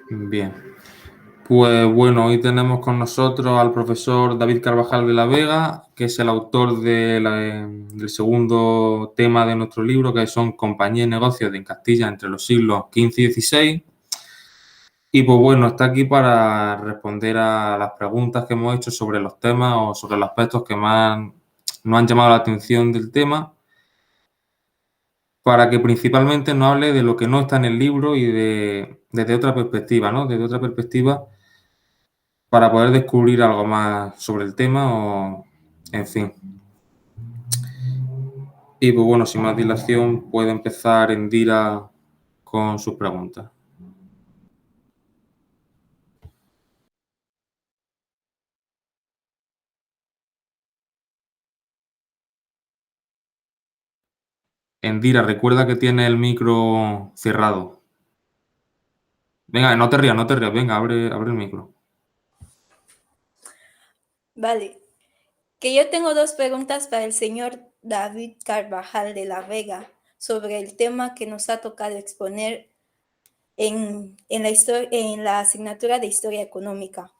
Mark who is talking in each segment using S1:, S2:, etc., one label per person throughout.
S1: Bien. Pues bueno, hoy tenemos con nosotros al profesor David Carvajal de la Vega, que es el autor del segundo tema de nuestro libro, que son Compañía y negocios de Castilla entre los siglos XV y XVI. Y pues bueno, está aquí para responder a las preguntas que hemos hecho sobre los temas o sobre los aspectos que más nos han llamado la atención del tema, para que principalmente nos hable de lo que no está en el libro y desde otra perspectiva, ¿no? Desde otra perspectiva para poder descubrir algo más sobre el tema o, en fin. Y pues bueno, sin más dilación, puede empezar Endira con sus preguntas. Endira, recuerda que tiene el micro cerrado. Venga, no te rías, venga, abre el micro.
S2: Vale, que yo tengo dos preguntas para el señor David Carvajal de la Vega sobre el tema que nos ha tocado exponer en la asignatura de Historia Económica.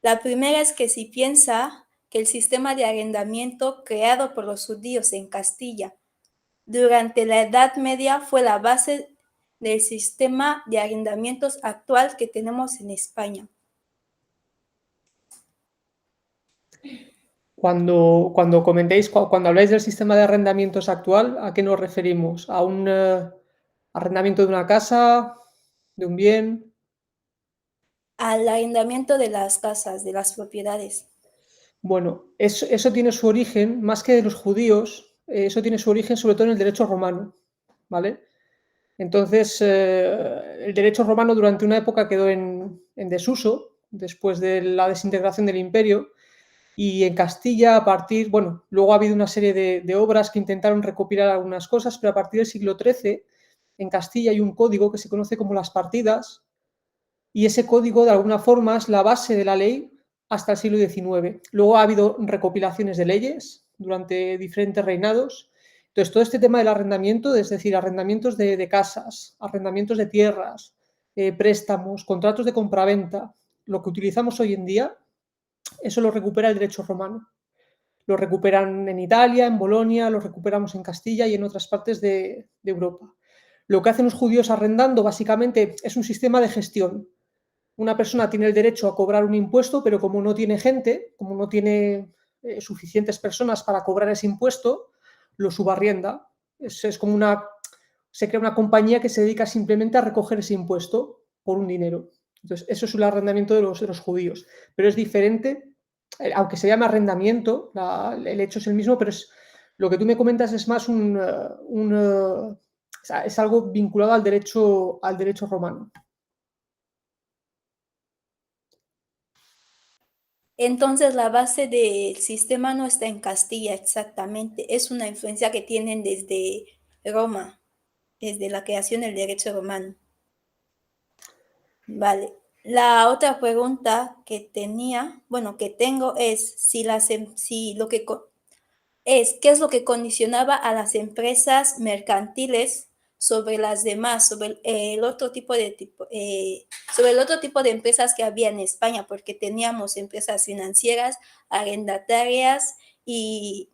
S2: La primera es que si piensa que el sistema de arrendamiento creado por los judíos en Castilla durante la Edad Media fue la base del sistema de arrendamientos actual que tenemos en España.
S3: Cuando cuando habláis del sistema de arrendamientos actual, ¿a qué nos referimos? ¿A un arrendamiento de una casa, de un bien?
S2: Al arrendamiento de las casas, de las propiedades.
S3: Bueno, eso tiene su origen, más que de los judíos, eso tiene su origen sobre todo en el derecho romano, ¿vale? Entonces, el derecho romano durante una época quedó en desuso, después de la desintegración del imperio, y en Castilla, luego ha habido una serie de obras que intentaron recopilar algunas cosas, pero a partir del siglo XIII, en Castilla hay un código que se conoce como las partidas, y ese código, de alguna forma, es la base de la ley hasta el siglo XIX. Luego ha habido recopilaciones de leyes durante diferentes reinados. Entonces, todo este tema del arrendamiento, es decir, arrendamientos de casas, arrendamientos de tierras, préstamos, contratos de compraventa, lo que utilizamos hoy en día, eso lo recupera el derecho romano. Lo recuperan en Italia, en Bolonia, lo recuperamos en Castilla y en otras partes de Europa. Lo que hacen los judíos arrendando básicamente es un sistema de gestión. Una persona tiene el derecho a cobrar un impuesto, pero como no tiene gente, como no tiene suficientes personas para cobrar ese impuesto, lo subarrienda. Es como se crea una compañía que se dedica simplemente a recoger ese impuesto por un dinero. Entonces, eso es el arrendamiento de los judíos. Pero es diferente, aunque se llame arrendamiento, el hecho es el mismo, pero lo que tú me comentas es más es algo vinculado al derecho romano.
S2: Entonces, la base del sistema no está en Castilla exactamente, es una influencia que tienen desde Roma, desde la creación del derecho romano. Vale. La otra pregunta que tengo es ¿qué es lo que condicionaba a las empresas mercantiles sobre las demás, sobre el otro tipo de empresas que había en España? Porque teníamos empresas financieras, arrendatarias y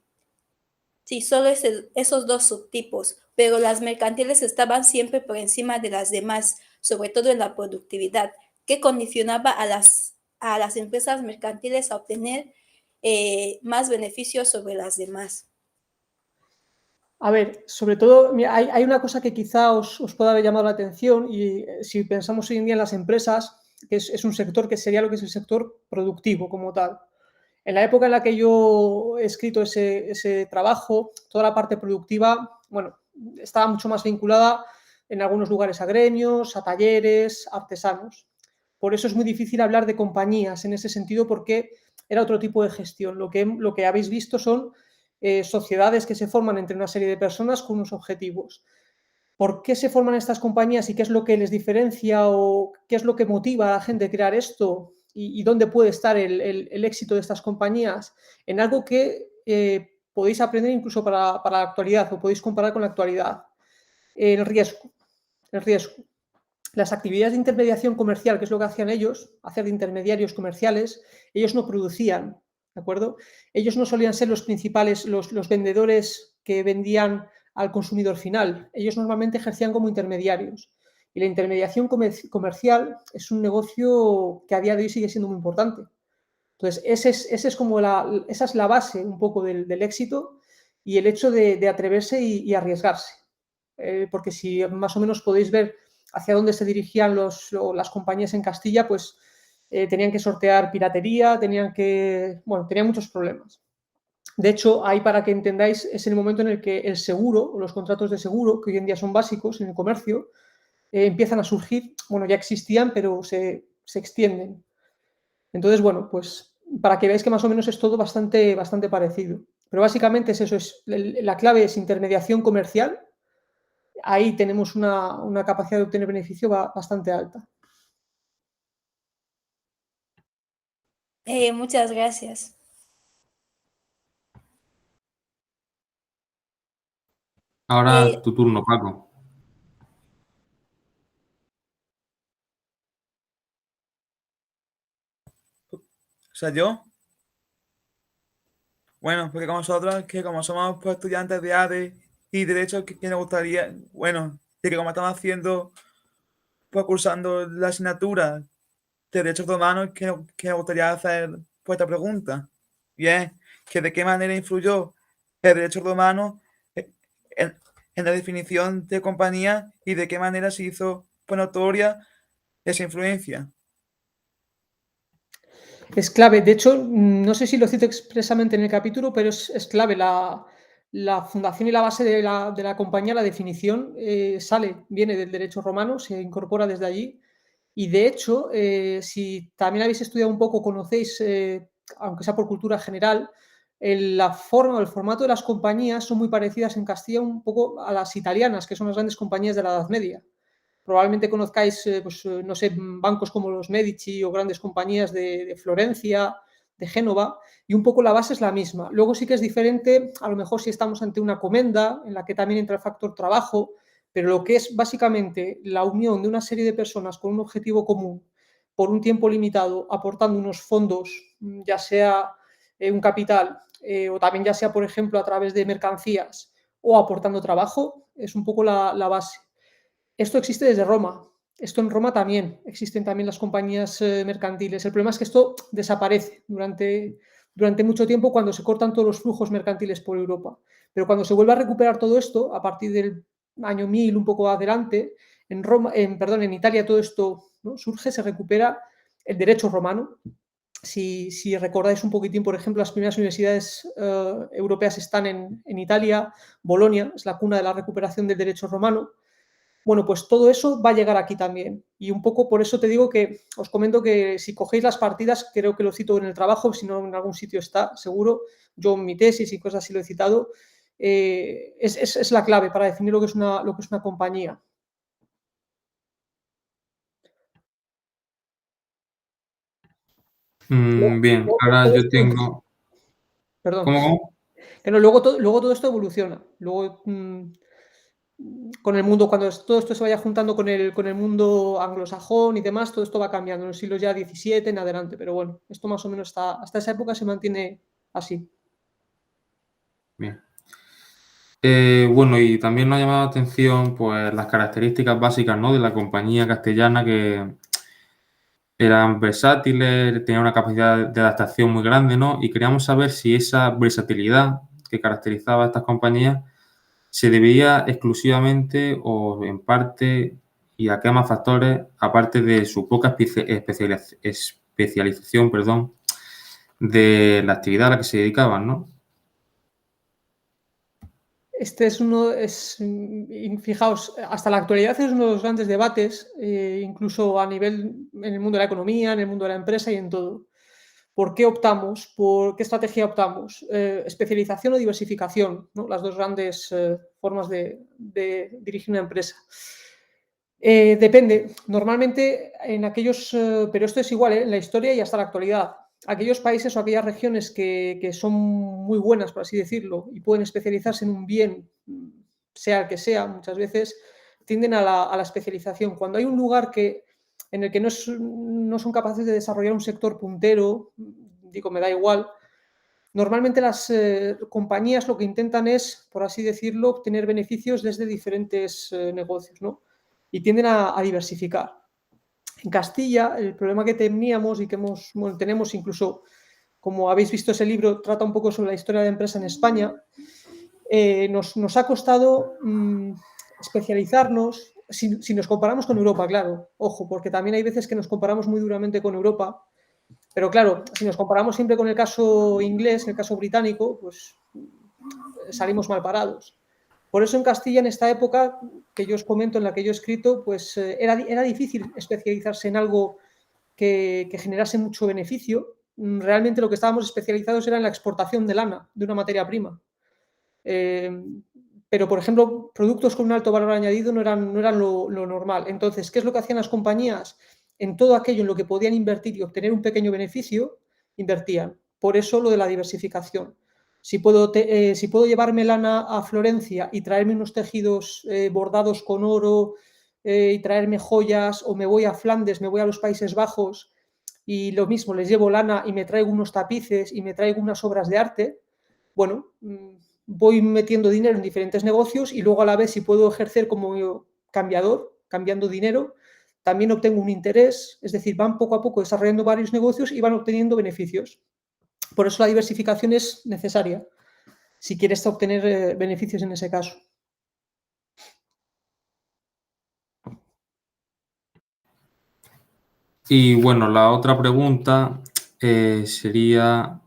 S2: sí, solo esos dos subtipos, pero las mercantiles estaban siempre por encima de las demás, sobre todo en la productividad, que condicionaba a las empresas mercantiles a obtener más beneficios sobre las demás.
S3: A ver, sobre todo, mira, hay una cosa que quizá os pueda haber llamado la atención y si pensamos hoy en día en las empresas, que es un sector que sería lo que es el sector productivo como tal. En la época en la que yo he escrito ese trabajo, toda la parte productiva, bueno, estaba mucho más vinculada en algunos lugares a gremios, a talleres, artesanos. Por eso es muy difícil hablar de compañías en ese sentido porque era otro tipo de gestión. Lo que habéis visto son sociedades que se forman entre una serie de personas con unos objetivos. ¿Por qué se forman estas compañías y qué es lo que les diferencia o qué es lo que motiva a la gente a crear esto y dónde puede estar el éxito de estas compañías? En algo que podéis aprender incluso para la actualidad o podéis comparar con la actualidad. El riesgo. El riesgo. las actividades de intermediación comercial, que es lo que hacían ellos, hacer de intermediarios comerciales, ellos no producían, ¿de acuerdo? Ellos no solían ser los principales, los vendedores que vendían al consumidor final. Ellos normalmente ejercían como intermediarios. Y la intermediación comercial es un negocio que a día de hoy sigue siendo muy importante. Entonces, esa es la base un poco del éxito y el hecho de atreverse y arriesgarse. Porque si más o menos podéis ver hacia dónde se dirigían las compañías en Castilla, pues tenían que sortear piratería, tenían muchos problemas. De hecho, ahí para que entendáis, es el momento en el que el seguro o los contratos de seguro, que hoy en día son básicos en el comercio, empiezan a surgir. Bueno, ya existían, pero se extienden. Entonces, bueno, pues para que veáis que más o menos es todo bastante parecido. Pero básicamente es eso, la clave es intermediación comercial. Ahí tenemos una capacidad de obtener beneficio bastante alta.
S2: Muchas gracias.
S1: Ahora tu turno, Paco.
S4: O sea, yo. Bueno, porque con nosotros, que como somos pues, estudiantes de ADE y Derecho, que nos gustaría, bueno, de que como estamos haciendo, pues cursando la asignatura de Derechos Humanos, que nos gustaría hacer pues, esta pregunta. Y es, que de qué manera influyó el derecho romano en, en la definición de compañía y de qué manera se hizo pues, notoria esa influencia.
S3: Es clave. De hecho, no sé si lo cito expresamente en el capítulo, pero es clave. La fundación y la base de la compañía, la definición, viene del derecho romano, se incorpora desde allí. Y de hecho, si también habéis estudiado un poco, conocéis, aunque sea por cultura general, la forma o el formato de las compañías son muy parecidas en Castilla un poco a las italianas, que son las grandes compañías de la Edad Media. Probablemente conozcáis, no sé, bancos como los Medici o grandes compañías de Florencia, de Génova, y un poco la base es la misma. Luego sí que es diferente, a lo mejor si estamos ante una comenda, en la que también entra el factor trabajo, pero lo que es básicamente la unión de una serie de personas con un objetivo común por un tiempo limitado, aportando unos fondos, ya sea un capital o también ya sea, por ejemplo, a través de mercancías o aportando trabajo, es un poco la base. Esto existe desde Roma. Esto en Roma también. Existen también las compañías mercantiles. El problema es que esto desaparece durante mucho tiempo cuando se cortan todos los flujos mercantiles por Europa. Pero cuando se vuelve a recuperar todo esto, a partir del año 1000, un poco adelante, en Italia todo esto, ¿no?, surge, se recupera el derecho romano. Si recordáis un poquitín, por ejemplo, las primeras universidades europeas están en Italia. Bolonia es la cuna de la recuperación del derecho romano. Bueno, pues todo eso va a llegar aquí también. Y un poco por eso te digo que os comento que si cogéis las partidas, creo que lo cito en el trabajo, si no en algún sitio está, seguro. Yo en mi tesis y cosas así lo he citado. Es la clave para definir lo que es una compañía.
S1: Bien, ahora yo tengo...
S3: Perdón.
S1: ¿Cómo?
S3: Pero luego todo esto evoluciona. Luego, con el mundo, cuando todo esto se vaya juntando con el mundo anglosajón y demás, todo esto va cambiando en los siglos ya XVII en adelante. Pero bueno, esto más o menos hasta esa época se mantiene así.
S1: Bien. Bueno, y también nos ha llamado la atención pues, las características básicas, ¿no?, de la compañía castellana, que eran versátiles, tenían una capacidad de adaptación muy grande, ¿no? Y queríamos saber si esa versatilidad que caracterizaba a estas compañías se debía exclusivamente o en parte, y a qué más factores, aparte de su poca especialización, perdón, de la actividad a la que se dedicaban, ¿no?
S3: Este fijaos, hasta la actualidad es uno de los grandes debates, incluso a nivel en el mundo de la economía, en el mundo de la empresa y en todo. ¿Por qué optamos? ¿Por qué estrategia optamos? ¿Especialización o diversificación?, ¿no? Las dos grandes formas de dirigir una empresa. Depende. Normalmente en aquellos, pero esto es igual, en la historia y hasta la actualidad. Aquellos países o aquellas regiones que son muy buenas, por así decirlo, y pueden especializarse en un bien, sea el que sea, muchas veces tienden a la especialización. Cuando hay un lugar en el que no son capaces de desarrollar un sector puntero, digo, me da igual, normalmente las compañías lo que intentan es, por así decirlo, obtener beneficios desde diferentes negocios, ¿no? Y tienden a diversificar. En Castilla, el problema que teníamos y que tenemos incluso, como habéis visto ese libro, trata un poco sobre la historia de la empresa en España, nos ha costado especializarnos, si nos comparamos con Europa, claro, ojo, porque también hay veces que nos comparamos muy duramente con Europa, pero claro, si nos comparamos siempre con el caso inglés, el caso británico, pues salimos mal parados. Por eso en Castilla, en esta época que yo os comento, en la que yo he escrito, pues era difícil especializarse en algo que generase mucho beneficio. Realmente lo que estábamos especializados era en la exportación de lana, de una materia prima. Pero, por ejemplo, productos con un alto valor añadido no eran lo normal. Entonces, ¿qué es lo que hacían las compañías? En todo aquello en lo que podían invertir y obtener un pequeño beneficio, invertían. Por eso lo de la diversificación. Si puedo llevarme lana a Florencia y traerme unos tejidos bordados con oro y traerme joyas, o me voy a Flandes, me voy a los Países Bajos y lo mismo, les llevo lana y me traigo unos tapices y me traigo unas obras de arte, bueno, voy metiendo dinero en diferentes negocios y luego a la vez, si puedo ejercer como cambiador, cambiando dinero, también obtengo un interés, es decir, van poco a poco desarrollando varios negocios y van obteniendo beneficios. Por eso la diversificación es necesaria, si quieres obtener beneficios en ese caso.
S1: Y bueno, la otra pregunta sería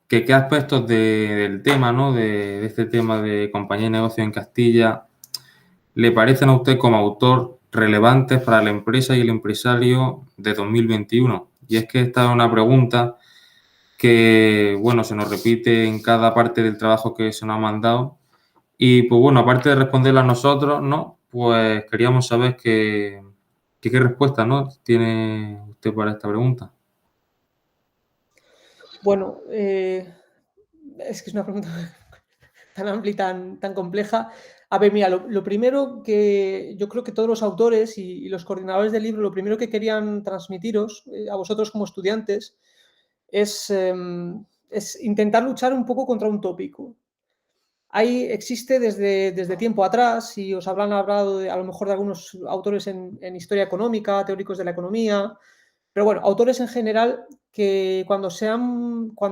S1: que qué aspectos del tema, ¿no? De este tema de compañía de negocio en Castilla le parecen a usted como autor relevantes para la empresa y el empresario de 2021. Y es que esta es una pregunta que, bueno, se nos repite en cada parte del trabajo que se nos ha mandado. Y, pues bueno, aparte de responderla a nosotros, ¿no? Pues queríamos saber qué respuesta, ¿no? tiene usted para esta pregunta.
S3: Bueno, es que es una pregunta tan amplia y tan compleja. A ver, mira, lo primero que yo creo que todos los autores y los coordinadores del libro, lo primero que querían transmitiros a vosotros como estudiantes es intentar luchar un poco contra un tópico. Existe desde tiempo atrás, y os habrán hablado a lo mejor de algunos autores en historia económica, teóricos de la economía, pero bueno, autores en general que cuando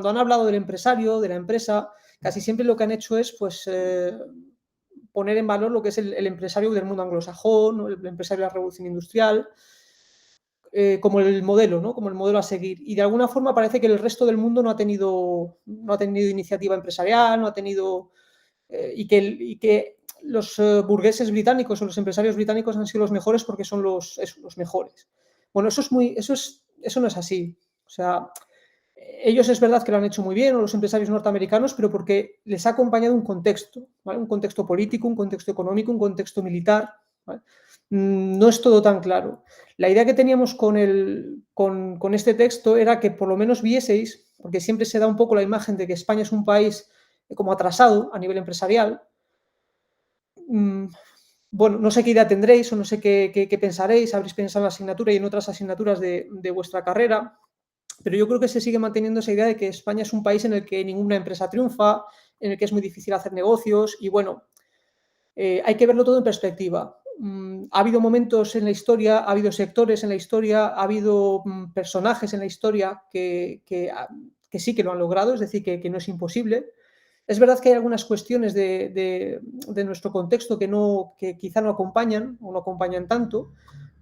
S3: han hablado del empresario, de la empresa, casi siempre lo que han hecho es pues poner en valor lo que es el empresario del mundo anglosajón, ¿no? El empresario de la revolución industrial, como el modelo, ¿no? Como el modelo a seguir. Y de alguna forma parece que el resto del mundo no ha tenido iniciativa empresarial, no ha tenido y que los burgueses británicos o los empresarios británicos han sido los mejores porque son los mejores. Bueno, eso no es así. O sea, ellos es verdad que lo han hecho muy bien, o los empresarios norteamericanos, pero porque les ha acompañado un contexto, ¿vale? Un contexto político, un contexto económico, un contexto militar, ¿vale? No es todo tan claro. La idea que teníamos con este texto era que por lo menos vieseis, porque siempre se da un poco la imagen de que España es un país como atrasado a nivel empresarial. Bueno, no sé qué idea tendréis o no sé qué pensaréis, habréis pensado en la asignatura y en otras asignaturas de vuestra carrera, pero yo creo que se sigue manteniendo esa idea de que España es un país en el que ninguna empresa triunfa, en el que es muy difícil hacer negocios y bueno, hay que verlo todo en perspectiva. Ha habido momentos en la historia, ha habido sectores en la historia, ha habido personajes en la historia que sí que lo han logrado, es decir, que no es imposible. Es verdad que hay algunas cuestiones de nuestro contexto que quizá no acompañan o no acompañan tanto,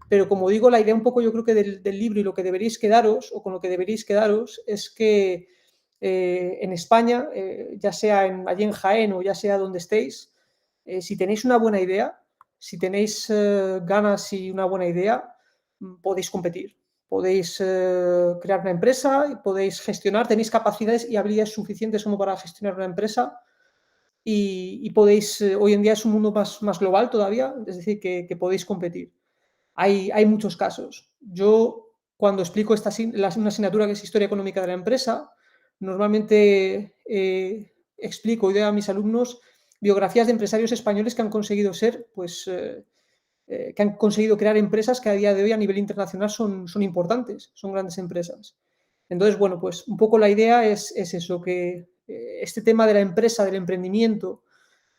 S3: pero como digo, la idea un poco yo creo que del libro y lo que deberéis quedaros o con lo que deberéis quedaros es que en España, ya sea allí en Jaén o ya sea donde estéis, si tenéis una buena idea, si tenéis ganas y una buena idea, podéis competir. Podéis crear una empresa, podéis gestionar, tenéis capacidades y habilidades suficientes como para gestionar una empresa y podéis, hoy en día es un mundo más global todavía, es decir, que podéis competir. Hay muchos casos. Yo, cuando explico una asignatura que es Historia Económica de la Empresa, normalmente explico y doy a mis alumnos biografías de empresarios españoles que han conseguido ser, pues, que han conseguido crear empresas que a día de hoy a nivel internacional son importantes, son grandes empresas. Entonces, bueno, pues un poco la idea es eso, que este tema de la empresa, del emprendimiento,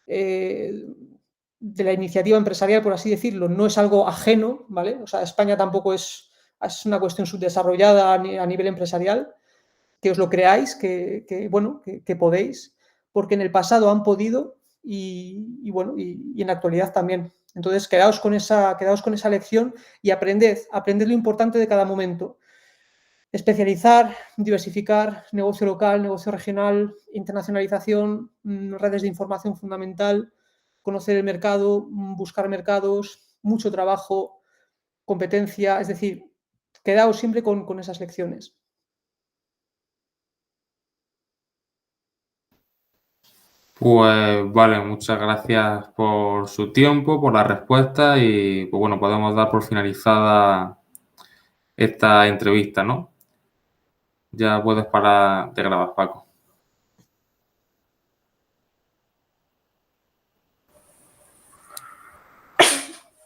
S3: de la iniciativa empresarial, por así decirlo, no es algo ajeno, ¿vale? O sea, España tampoco es una cuestión subdesarrollada a nivel empresarial, que os lo creáis, que podéis, porque en el pasado han podido y en la actualidad también. Entonces, quedaos con esa lección y aprended lo importante de cada momento. Especializar, diversificar, negocio local, negocio regional, internacionalización, redes de información fundamental, conocer el mercado, buscar mercados, mucho trabajo, competencia, es decir, quedaos siempre con esas lecciones.
S1: Pues vale, muchas gracias por su tiempo, por la respuesta y pues bueno, podemos dar por finalizada esta entrevista, ¿no? Ya puedes parar de grabar, Paco.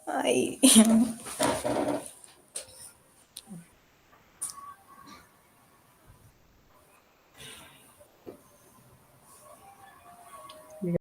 S2: Ay.